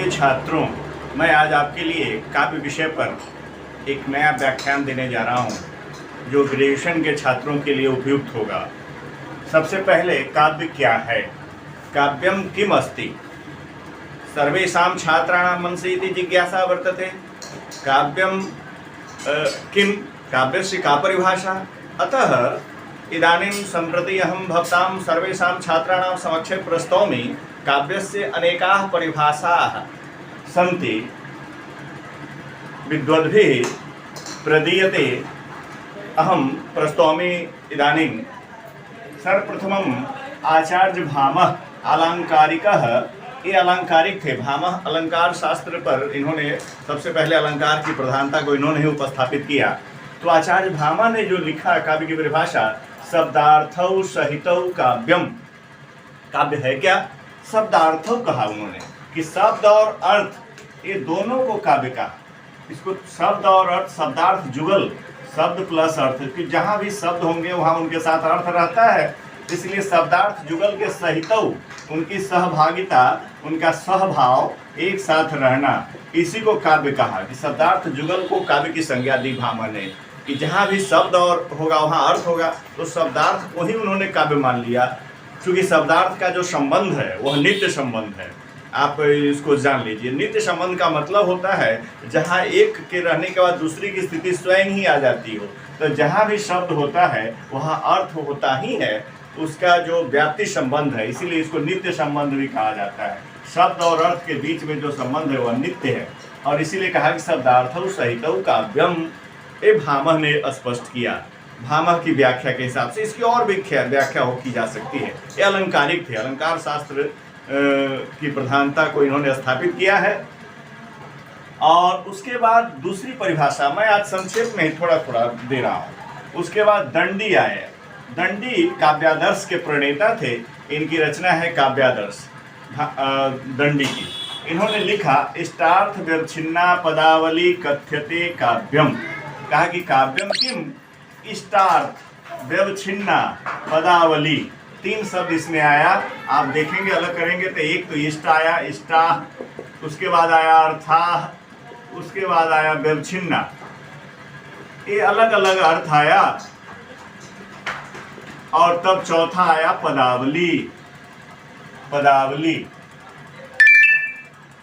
प्रिय छात्रों, मैं आज आपके लिए काव्य विषय पर एक नया व्याख्यान देने जा रहा हूं जो ग्रेजुएशन के छात्रों के लिए उपयुक्त होगा। सबसे पहले काव्य क्या है? काव्यम किम अस्ति? सर्वेषां छात्राणां मनसि इति जिज्ञासा वर्तते। काव्यम किम? काव्यस्य का परिभाषा? अतः इदानीं सम्प्रति अहं भवतां सर्वेषां छात्राणां समक्षे प्रस्तौमि काव्यस्य अनेकाः परिभाषाः सन्ति। विद्वद्भिः प्रदीयते। अहं प्रस्तौमि इदानीं। सर्वप्रथमम् आचार्य भामह अलंकारिकः, ये अलंकारिक थे। भामह अलंकार शास्त्र पर इन्होंने सबसे पहले अलंकार की प्रधानता को इन्होंने ही उपस्थापित किया। तो आचार्य भामह ने जो लिखा काव्य की परिभाषा, शब्दार्थौ सहितौ काव्यम। काव्य है क्या? शब्दार्थौ कहा उन्होंने कि शब्द और अर्थ ये दोनों को काव्य कहा। इसको शब्द और अर्थ, शब्दार्थ जुगल, शब्द प्लस अर्थ, कि जहाँ भी शब्द होंगे वहाँ उनके साथ अर्थ रहता है। इसलिए शब्दार्थ जुगल के सहितौ, उनकी सहभागिता, उनका सहभाव, एक साथ रहना, इसी को काव्य कहा। कि शब्दार्थ जुगल को काव्य की संज्ञा दी भामह ने कि जहाँ भी शब्द और होगा वहाँ अर्थ होगा। तो शब्दार्थ को ही उन्होंने काव्य मान लिया, क्योंकि शब्दार्थ का जो संबंध है वह नित्य संबंध है। आप इसको जान लीजिए। नित्य संबंध का मतलब होता है जहाँ एक के रहने के बाद दूसरी की स्थिति स्वयं ही आ जाती हो। तो जहाँ भी शब्द होता है वहाँ अर्थ होता ही है, उसका जो व्याप्ति संबंध है, इसीलिए इसको नित्य संबंध भी कहा जाता है। शब्द और अर्थ के बीच में जो संबंध है वह नित्य है, और इसीलिए कहा कि शब्दार्थौ सहितौ काव्यम। ये भामह ने स्पष्ट किया। भामह की व्याख्या के हिसाब से इसकी और भी व्याख्या की जा सकती है। ये अलंकारिक थे, अलंकार शास्त्र की प्रधानता को इन्होंने स्थापित किया है। और उसके बाद दूसरी परिभाषा मैं आज संक्षेप में थोड़ा थोड़ा दे रहा हूँ। उसके बाद दंडी आए। दंडी काव्यादर्श के प्रणेता थे। इनकी रचना है काव्यादर्श दंडी की। इन्होंने लिखा, इष्टार्थ व्यवच्छिन्ना पदावली कथ्यते काव्यम। कहा कि काव्यम किम? इष्टार्थ व्यवच्छिन्ना पदावली, तीन शब्द इसमें आया। आप देखेंगे अलग करेंगे तो एक तो इष्ट आया, इष्टा, उसके बाद आया अर्था, उसके बाद आया व्यवच्छिन्ना। ये अलग अलग अर्थ आया। और तब चौथा आया पदावली। पदावली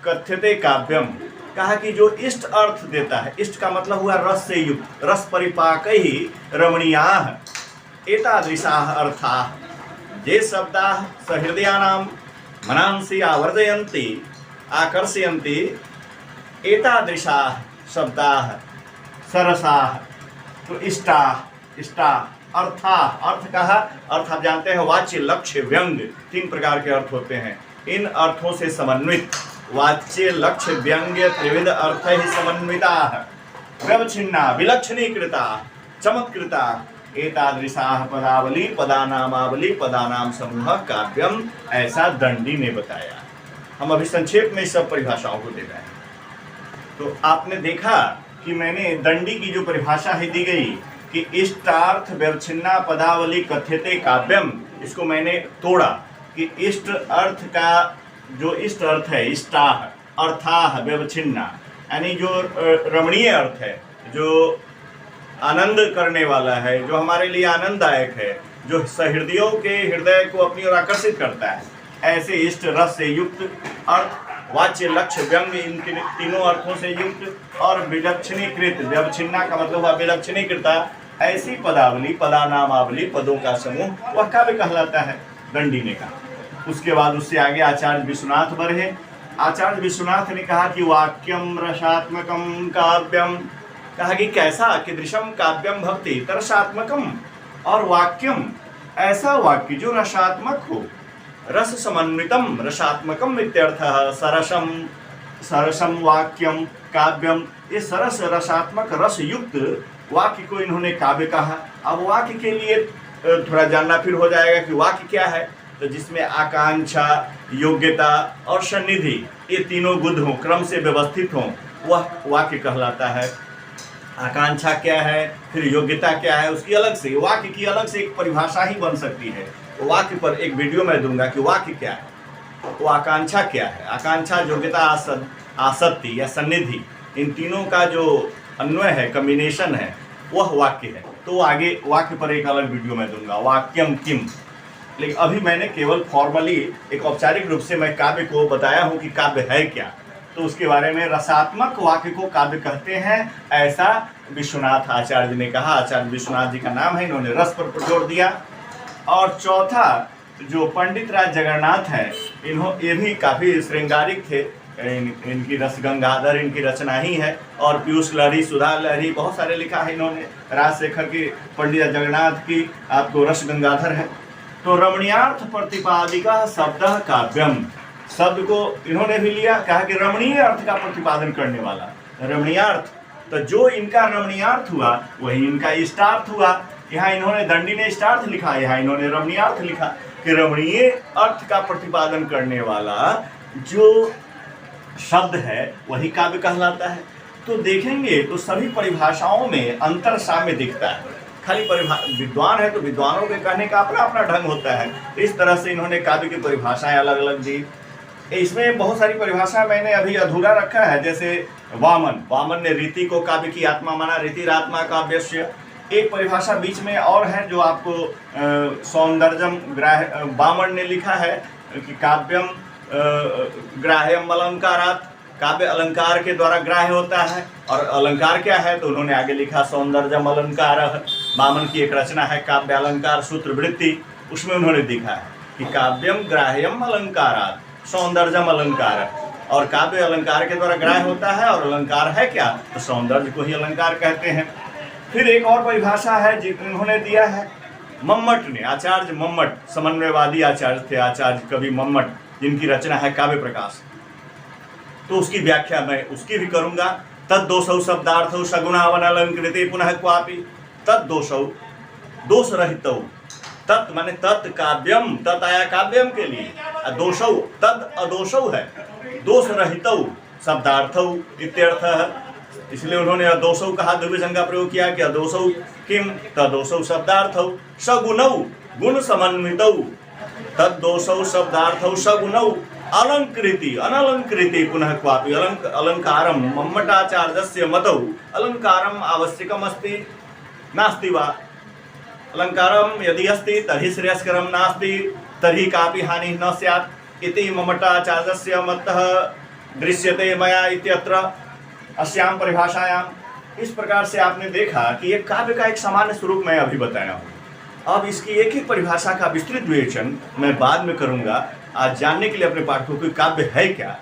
कथ्यते काव्यम। कहा कि जो इष्ट अर्थ देता है, इष्ट का मतलब हुआ रस से युक्त, रस परिपाकैः रमणीयाः एतादृशाः अर्थाः ये शब्दाः सहृदयानां मनांसि आवर्जयन्ति आकर्षयन्ति एतादृशाः शब्दाः सरसाः। तो इष्टाः अर्थाः, अर्थ कहा, अर्थ आप जानते हैं वाच्य, लक्ष्य, व्यंग, तीन प्रकार के अर्थ होते हैं। इन अर्थों से समन्वित, वाच्य, लक्ष्य, व्यंग्य, त्रिविध अर्थ ही समन्विताः, व्यवच्छिन्ना, विलक्षणीकृता, चमत्कृता एतादृशाः पदावली, पदानामावली, पदानाम समूह काव्यम। ऐसा दंडी ने बताया। हम अभी संक्षेप में सब परिभाषाओं को दे रहे हैं। तो आपने देखा कि मैंने दंडी की जो परिभाषा है दी गई कि इष्टार्थ व्यवच्छिन्ना पदावली कथ्यते काव्यम, इसको मैंने तोड़ा कि इष्ट अर्थ का जो इष्ट अर्थ है, इष्टाह अर्थाह व्यवच्छिन्ना, यानी जो रमणीय अर्थ है, जो आनंद करने वाला है, जो हमारे लिए आनंददायक है, जो सहृदयों के हृदय को अपनी ओर आकर्षित करता है, ऐसे इष्ट रस से युक्त अर्थ, वाच्य, लक्ष्य, व्यंग, इन तीनों अर्थों से युक्त और विलक्षणीकृत, व्यवच्छिन्ना का मतलब हुआ विलक्षणीकृता, ऐसी पदावली, पदानामावली, पदों का समूह, वह काव्य कहलाता है, दंडी ने कहा। उसके बाद उससे आगे आचार्य विश्वनाथ बढ़े। आचार्य विश्वनाथ ने कहा कि वाक्यम रसात्मकम काव्यम। कहा कि कैसा? कीदृशम काव्यम भवति तरसात्मकम। और वाक्यम, ऐसा वाक्य जो रसात्मक हो, रस समन्वितम रसात्मकम इत्यर्थः। सरसम, सरसम वाक्यम काव्यम। ये सरस, रसात्मक, रस युक्त वाक्य को इन्होंने काव्य कहा। अब वाक्य के लिए थोड़ा जानना फिर हो जाएगा कि वाक्य क्या है। तो जिसमें आकांक्षा, योग्यता और सन्निधि, ये तीनों गुण हों, क्रम से व्यवस्थित हों, वह वाक्य कहलाता है। आकांक्षा क्या है, फिर योग्यता क्या है, उसकी अलग से, वाक्य की अलग से एक परिभाषा ही बन सकती है। तो वाक्य पर एक वीडियो मैं दूंगा कि वाक्य क्या है। वो आकांक्षा क्या है? आकांक्षा, योग्यता, आसक्ति या सन्निधि, इन तीनों का जो अन्वय है, कम्बिनेशन है, वह वाक्य है। तो आगे वाक्य पर एक अलग वीडियो मैं दूंगा, वाक्यम किम। लेकिन अभी मैंने केवल फॉर्मली एक औपचारिक रूप से मैं काव्य को बताया हूँ कि काव्य है क्या। तो उसके बारे में रसात्मक वाक्य को काव्य कहते हैं, ऐसा विश्वनाथ आचार्य जी ने कहा। आचार्य विश्वनाथ जी का नाम है, इन्होंने रस पर जोर दिया। और चौथा जो पंडित राज जगन्नाथ हैं, ये भी काफ़ी श्रृंगारिक थे। इनकी रस गंगाधर इनकी रचना ही है, और पीयूष लहरी, सुधा लहरी, बहुत सारे लिखा है इन्होंने। राजशेखर की, पंडित जगन्नाथ की आपको रस गंगाधर है। तो रमणीयार्थ प्रतिपादिका शब्द काव्यम, शब्द को इन्होंने भी लिया, कहा कि रमणीय अर्थ का प्रतिपादन करने वाला रमणीयार्थ। तो जो इनका रमणीयार्थ हुआ वही इनका इष्टार्थ हुआ। यहाँ इन्होंने दंडी ने इष्टार्थ लिखा, यहाँ इन्होंने रमणीयार्थ लिखा कि रमणीय अर्थ का प्रतिपादन करने वाला जो शब्द है वही काव्य कहलाता है। तो देखेंगे तो सभी परिभाषाओं में अंतर साम्य दिखता है। खाली विद्वान है तो विद्वानों के कहने का अपना अपना ढंग होता है। इस तरह से इन्होंने काव्य की परिभाषाएं अलग अलग दी। इसमें बहुत सारी परिभाषा मैंने अभी अधूरा रखा है, जैसे वामन ने रीति को काव्य की आत्मा माना, रीतिरात्मा काव्यस्य। एक परिभाषा बीच में और है जो आपको सौंदर्यम ग्राह्य, वामन ने लिखा है कि काव्यम ग्राह्यम अलंकारात्, काव्य अलंकार के द्वारा ग्राह्य होता है। और अलंकार क्या है तो उन्होंने आगे लिखा सौंदर्यम अलंकार। वामन की एक रचना है काव्य अलंकार सूत्र वृत्ति, उसमें उन्होंने लिखा है कि काव्यम ग्राह्यम अलंकारात् सौंदर्यम अलंकार, और काव्य अलंकार के द्वारा ग्राह्य होता है। और अलंकार है क्या तो सौंदर्य को ही अलंकार कहते हैं। फिर एक और परिभाषा है जिन्होंने दिया है मम्मट ने, आचार्य मम्मट, समन्वयवादी आचार्य थे आचार्य कवि मम्मट, जिनकी रचना है काव्य प्रकाश। तो उसकी व्याख्या मैं उसकी भी करूंगा। तद्दोषौ शब्दार्थौ सगुणावन अलंकृते पुनः क्वापि, तद्दोषौ दोष रहितौ, तत् माने तत् काव्यम, तत् आया काव्यम के लिए, दोषौ तद अदोषौ है, दोष रहितौ शब्दार्थौ इत्यर्थ। इसलिए उन्होंने अदोषौ कहा, द्विवचन का प्रयोग किया कि अदोषौ किम, तदोषौ शब्दार्थौ सगुणौ गुण समन्वितौ, तद्दोषौ शब्दार्थौ सगुणौ अलंकृति अनलंकृति पुनः क्वापि, अलंकारम मम्मटाचार्यस्य मतौ अलंकारम आवश्यकम अस्ति नास्ति वा, अलंकारम यदि अस्ति तर्हि श्रेयस्करम नास्ति तर्हि कापि हानि न स्यात् इति मम्मटाचार्यस्य मतः दृश्यते मया इत्यत्र अस्याम परिभाषायाम। इस प्रकार से आपने देखा कि एक काव्य का एक सामान्य स्वरूप मैं अभी बताया हूँ। अब इसकी एक एक परिभाषा का विस्तृत विवेचन मैं बाद में करूँगा। आज जानने के लिए अपने पाठकों को काव्य है क्या,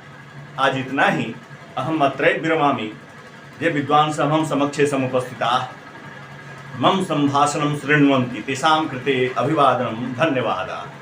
आज इतना ही। अहम अत्रैव विरमामि। ये विद्वान् समं समक्षे समुपस्थिताः मम संभाषणं शृण्वन्ति तेषां कृते अभिवादनं, धन्यवादाः।